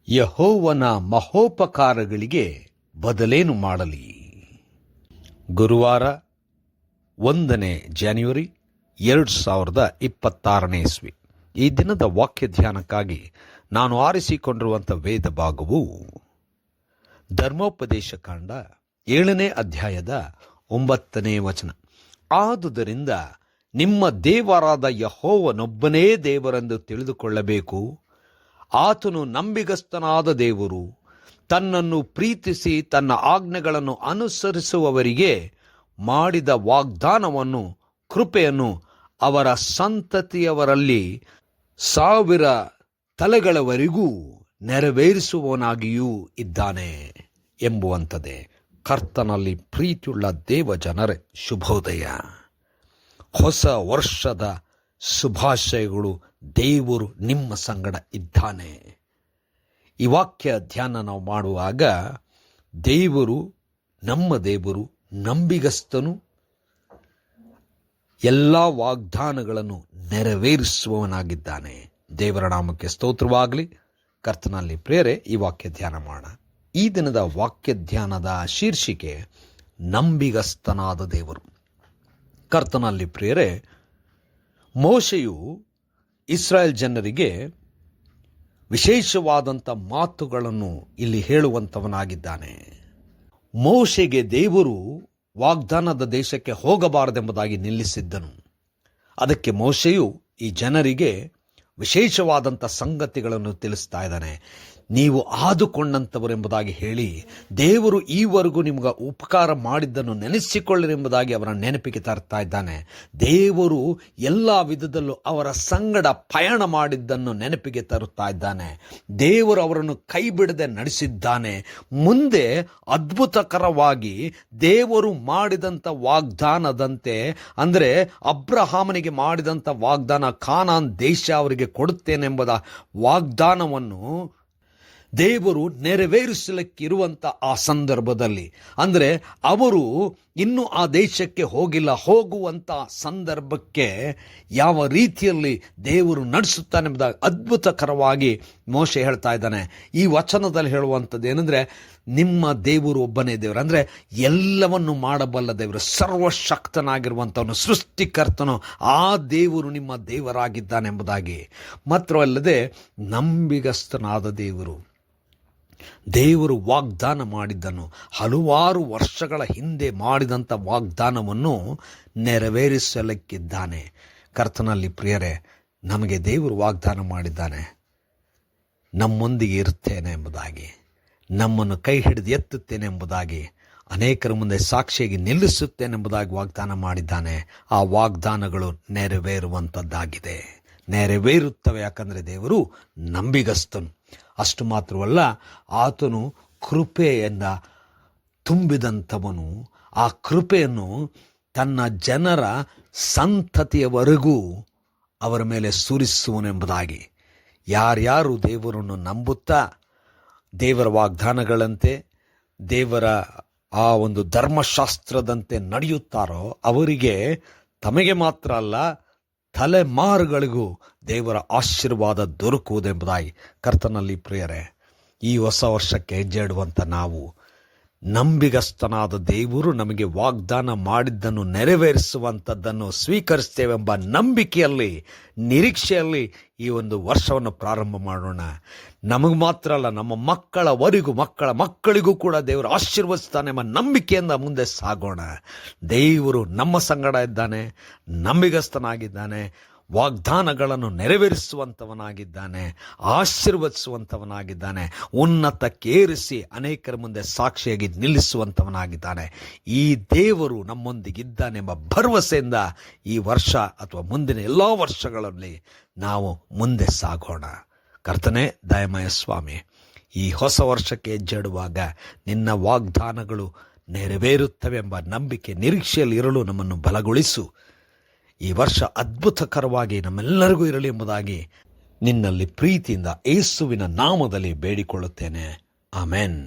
ಯೆಹೋವನ ಮಹೋಪಕಾರಗಳಿಗೆ ಬದಲೇನು ಮಾಡಲಿ. ಗುರುವಾರ 1 ಜಾನ್ಯುವರಿ 2026 ಇಸ್ವಿ. ಈ ದಿನದ ವಾಕ್ಯ ಧ್ಯಾನಕ್ಕಾಗಿ ನಾನು ಆರಿಸಿಕೊಂಡಿರುವಂಥ ವೇದ ಭಾಗವು ಧರ್ಮೋಪದೇಶ ಕಾಂಡ 7ನೇ ಅಧ್ಯಾಯದ 9ನೇ ವಚನ. ಆದುದರಿಂದ ನಿಮ್ಮ ದೇವರಾದ ಯೆಹೋವನೊಬ್ಬನೇ ದೇವರೆಂದು ತಿಳಿದುಕೊಳ್ಳಬೇಕು. ಆತನು ನಂಬಿಗಸ್ತನಾದ ದೇವರು. ತನ್ನನ್ನು ಪ್ರೀತಿಸಿ ತನ್ನ ಆಜ್ಞೆಗಳನ್ನು ಅನುಸರಿಸುವವರಿಗೆ ಮಾಡಿದ ವಾಗ್ದಾನವನ್ನು, ಕೃಪೆಯನ್ನು ಅವರ ಸಂತತಿಯವರಲ್ಲಿ 1000 ತಲೆಗಳವರೆಗೂ ನೆರವೇರಿಸುವವನಾಗಿಯೂ ಇದ್ದಾನೆ ಎಂಬುವಂಥದ್ದೇ. ಕರ್ತನಲ್ಲಿ ಪ್ರೀತಿಯುಳ್ಳ ದೇವ ಜನರೇ, ಶುಭೋದಯ. ಹೊಸ ವರ್ಷದ ಶುಭಾಶಯಗಳು. ದೇವರು ನಿಮ್ಮ ಸಂಗಡ ಇದ್ದಾನೆ. ಈ ವಾಕ್ಯ ಧ್ಯಾನ ನಾವು ಮಾಡುವಾಗ ದೇವರು, ನಮ್ಮ ದೇವರು ನಂಬಿಗಸ್ತನು, ಎಲ್ಲ ವಾಗ್ದಾನಗಳನ್ನು ನೆರವೇರಿಸುವವನಾಗಿದ್ದಾನೆ. ದೇವರ ನಾಮಕ್ಕೆ ಸ್ತೋತ್ರವಾಗಲಿ. ಕರ್ತನಲ್ಲಿ ಪ್ರಿಯರೇ, ಈ ವಾಕ್ಯ ಧ್ಯಾನ ಮಾಡೋಣ. ಈ ದಿನದ ವಾಕ್ಯ ಧ್ಯಾನದ ಶೀರ್ಷಿಕೆ ನಂಬಿಗಸ್ತನಾದ ದೇವರು. ಕರ್ತನಲ್ಲಿ ಪ್ರಿಯರೇ, ಮೋಶೆಯು ಇಸ್ರಾಯೇಲ್ ಜನರಿಗೆ ವಿಶೇಷವಾದಂಥ ಮಾತುಗಳನ್ನು ಇಲ್ಲಿ ಹೇಳುವಂಥವನಾಗಿದ್ದಾನೆ. ಮೋಶೆಗೆ ದೇವರು ವಾಗ್ದಾನದ ದೇಶಕ್ಕೆ ಹೋಗಬಾರದೆಂಬುದಾಗಿ ನಿಲ್ಲಿಸಿದ್ದನು. ಅದಕ್ಕೆ ಮೋಶೆಯು ಈ ಜನರಿಗೆ ವಿಶೇಷವಾದಂಥ ಸಂಗತಿಗಳನ್ನು ತಿಳಿಸ್ತಾ ಇದ್ದಾನೆ. ನೀವು ಆದುಕೊಂಡಂಥವರೆಂಬುದಾಗಿ ಹೇಳಿ, ದೇವರು ಈವರೆಗೂ ನಿಮಗೆ ಉಪಕಾರ ಮಾಡಿದ್ದನ್ನು ನೆನೆಸಿಕೊಳ್ಳರೆಂಬುದಾಗಿ ಅವರ ನೆನಪಿಗೆ ತರ್ತಾ ಇದ್ದಾನೆ. ದೇವರು ಎಲ್ಲ ವಿಧದಲ್ಲೂ ಅವರ ಸಂಗಡ ಪಯಣ ಮಾಡಿದ್ದನ್ನು ನೆನಪಿಗೆ ತರುತ್ತಾ ಇದ್ದಾನೆ. ದೇವರು ಅವರನ್ನು ಕೈ ಬಿಡದೆ ನಡೆಸಿದ್ದಾನೆ. ಮುಂದೆ ಅದ್ಭುತಕರವಾಗಿ ದೇವರು ಮಾಡಿದಂಥ ವಾಗ್ದಾನದಂತೆ, ಅಂದರೆ ಅಬ್ರಹಾಮನಿಗೆ ಮಾಡಿದಂಥ ವಾಗ್ದಾನ, ಕಾನಾನ್ ದೇಶ ಅವರಿಗೆ ಕೊಡುತ್ತೇನೆಂಬುದ ವಾಗ್ದಾನವನ್ನು ದೇವರು ನೆರವೇರಿಸಲಿಕ್ಕಿರುವಂಥ ಆ ಸಂದರ್ಭದಲ್ಲಿ, ಅಂದರೆ ಅವರು ಇನ್ನೂ ಆ ದೇಶಕ್ಕೆ ಹೋಗಿಲ್ಲ, ಹೋಗುವಂಥ ಸಂದರ್ಭಕ್ಕೆ ಯಾವ ರೀತಿಯಲ್ಲಿ ದೇವರು ನಡೆಸುತ್ತಾನೆಂಬುದಾಗಿ ಅದ್ಭುತಕರವಾಗಿ ಮೋಶೆ ಹೇಳ್ತಾ ಇದ್ದಾನೆ. ಈ ವಚನದಲ್ಲಿ ಹೇಳುವಂಥದ್ದು ಏನಂದರೆ, ನಿಮ್ಮ ದೇವರು ಒಬ್ಬನೇ ದೇವರು, ಅಂದರೆ ಎಲ್ಲವನ್ನು ಮಾಡಬಲ್ಲ ದೇವರು, ಸರ್ವಶಕ್ತನಾಗಿರುವಂಥವನು, ಸೃಷ್ಟಿಕರ್ತನು, ಆ ದೇವರು ನಿಮ್ಮ ದೇವರಾಗಿದ್ದಾನೆಂಬುದಾಗಿ. ಮಾತ್ರವಲ್ಲದೆ ನಂಬಿಗಸ್ತನಾದ ದೇವರು. ದೇವರು ವಾಗ್ದಾನ ಮಾಡಿದ್ದನು, ಹಲವಾರು ವರ್ಷಗಳ ಹಿಂದೆ ಮಾಡಿದಂಥ ವಾಗ್ದಾನವನ್ನು ನೆರವೇರಿಸಲಿಕ್ಕಿದ್ದಾನೆ. ಕರ್ತನಲ್ಲಿ ಪ್ರಿಯರೇ, ನಮಗೆ ದೇವರು ವಾಗ್ದಾನ ಮಾಡಿದ್ದಾನೆ, ನಮ್ಮೊಂದಿಗೆ ಇರುತ್ತೇನೆ ಎಂಬುದಾಗಿ, ನಮ್ಮನ್ನು ಕೈ ಹಿಡಿದು ಎತ್ತುತ್ತೇನೆ ಎಂಬುದಾಗಿ, ಅನೇಕರ ಮುಂದೆ ಸಾಕ್ಷಿಯಾಗಿ ನಿಲ್ಲಿಸುತ್ತೇನೆಂಬುದಾಗಿ ವಾಗ್ದಾನ ಮಾಡಿದ್ದಾನೆ. ಆ ವಾಗ್ದಾನಗಳು ನೆರವೇರುವಂಥದ್ದಾಗಿದೆ, ನೆರವೇರುತ್ತವೆ. ಯಾಕಂದರೆ ದೇವರು ನಂಬಿಗಸ್ತನು. ಅಷ್ಟು ಮಾತ್ರವಲ್ಲ, ಆತನು ಕೃಪೆಯಿಂದ ತುಂಬಿದಂಥವನು. ಆ ಕೃಪೆಯನ್ನು ತನ್ನ ಜನರ ಸಂತತಿಯವರೆಗೂ ಅವರ ಮೇಲೆ ಸುರಿಸುವನೆಂಬುದಾಗಿ. ಯಾರ್ಯಾರು ದೇವರನ್ನು ನಂಬುತ್ತಾ ದೇವರ ವಾಗ್ದಾನಗಳಂತೆ, ದೇವರ ಆ ಒಂದು ಧರ್ಮಶಾಸ್ತ್ರದಂತೆ ನಡೆಯುತ್ತಾರೋ ಅವರಿಗೆ ತಮಗೆ ಮಾತ್ರ ಅಲ್ಲ, ತಲೆಮಾರುಗಳಿಗೂ ದೇವರ ಆಶೀರ್ವಾದ ದೊರಕುವುದೆಂಬುದಾಗಿ. ಕರ್ತನಲ್ಲಿ ಪ್ರಿಯರೇ, ಈ ಹೊಸ ವರ್ಷಕ್ಕೆ ಹೆಜ್ಜೆ ಇಡುವಂಥ ನಾವು, ನಂಬಿಗಸ್ತನಾದ ದೇವರು ನಮಗೆ ವಾಗ್ದಾನ ಮಾಡಿದ್ದನ್ನು ನೆರವೇರಿಸುವಂಥದ್ದನ್ನು ಸ್ವೀಕರಿಸ್ತೇವೆಂಬ ನಂಬಿಕೆಯಲ್ಲಿ, ನಿರೀಕ್ಷೆಯಲ್ಲಿ ಈ ಒಂದು ವರ್ಷವನ್ನು ಪ್ರಾರಂಭ ಮಾಡೋಣ. ನಮಗೆ ಮಾತ್ರ ಅಲ್ಲ, ನಮ್ಮ ಮಕ್ಕಳವರೆಗೂ, ಮಕ್ಕಳ ಮಕ್ಕಳಿಗೂ ಕೂಡ ದೇವರು ಆಶೀರ್ವದಿಸ್ತಾನೆ ಎಂಬ ನಂಬಿಕೆಯಿಂದ ಮುಂದೆ ಸಾಗೋಣ. ದೇವರು ನಮ್ಮ ಸಂಗಡ ಇದ್ದಾನೆ, ನಂಬಿಗಸ್ತನಾಗಿದ್ದಾನೆ, ವಾಗ್ದಾನಗಳನ್ನು ನೆರವೇರಿಸುವಂಥವನಾಗಿದ್ದಾನೆ, ಆಶೀರ್ವದಿಸುವಂಥವನಾಗಿದ್ದಾನೆ, ಉನ್ನತಕ್ಕೇರಿಸಿ ಅನೇಕರ ಮುಂದೆ ಸಾಕ್ಷಿಯಾಗಿ ನಿಲ್ಲಿಸುವಂಥವನಾಗಿದ್ದಾನೆ. ಈ ದೇವರು ನಮ್ಮೊಂದಿಗಿದ್ದಾನೆಂಬ ಭರವಸೆಯಿಂದ ಈ ವರ್ಷ ಅಥವಾ ಮುಂದಿನ ಎಲ್ಲ ವರ್ಷಗಳಲ್ಲಿ ನಾವು ಮುಂದೆ ಸಾಗೋಣ. ಕರ್ತನೇ ದಯಮಯ ಸ್ವಾಮಿ, ಈ ಹೊಸ ವರ್ಷಕ್ಕೆ ಹೆಜ್ಜೆಡುವಾಗ ನಿನ್ನ ವಾಗ್ದಾನಗಳು ನೆರವೇರುತ್ತವೆಂಬ ನಂಬಿಕೆ, ನಿರೀಕ್ಷೆಯಲ್ಲಿ ಇರಲು ನಮ್ಮನ್ನು ಬಲಗೊಳಿಸು. ಈ ವರ್ಷ ಅದ್ಭುತಕರವಾಗಿ ನಮ್ಮೆಲ್ಲರಿಗೂ ಇರಲಿ ಎಂಬುದಾಗಿ ನಿನ್ನಲ್ಲಿ ಪ್ರೀತಿಯಿಂದ ಯೇಸುವಿನ ನಾಮದಲ್ಲಿ ಬೇಡಿಕೊಳ್ಳುತ್ತೇನೆ. ಆಮೆನ್.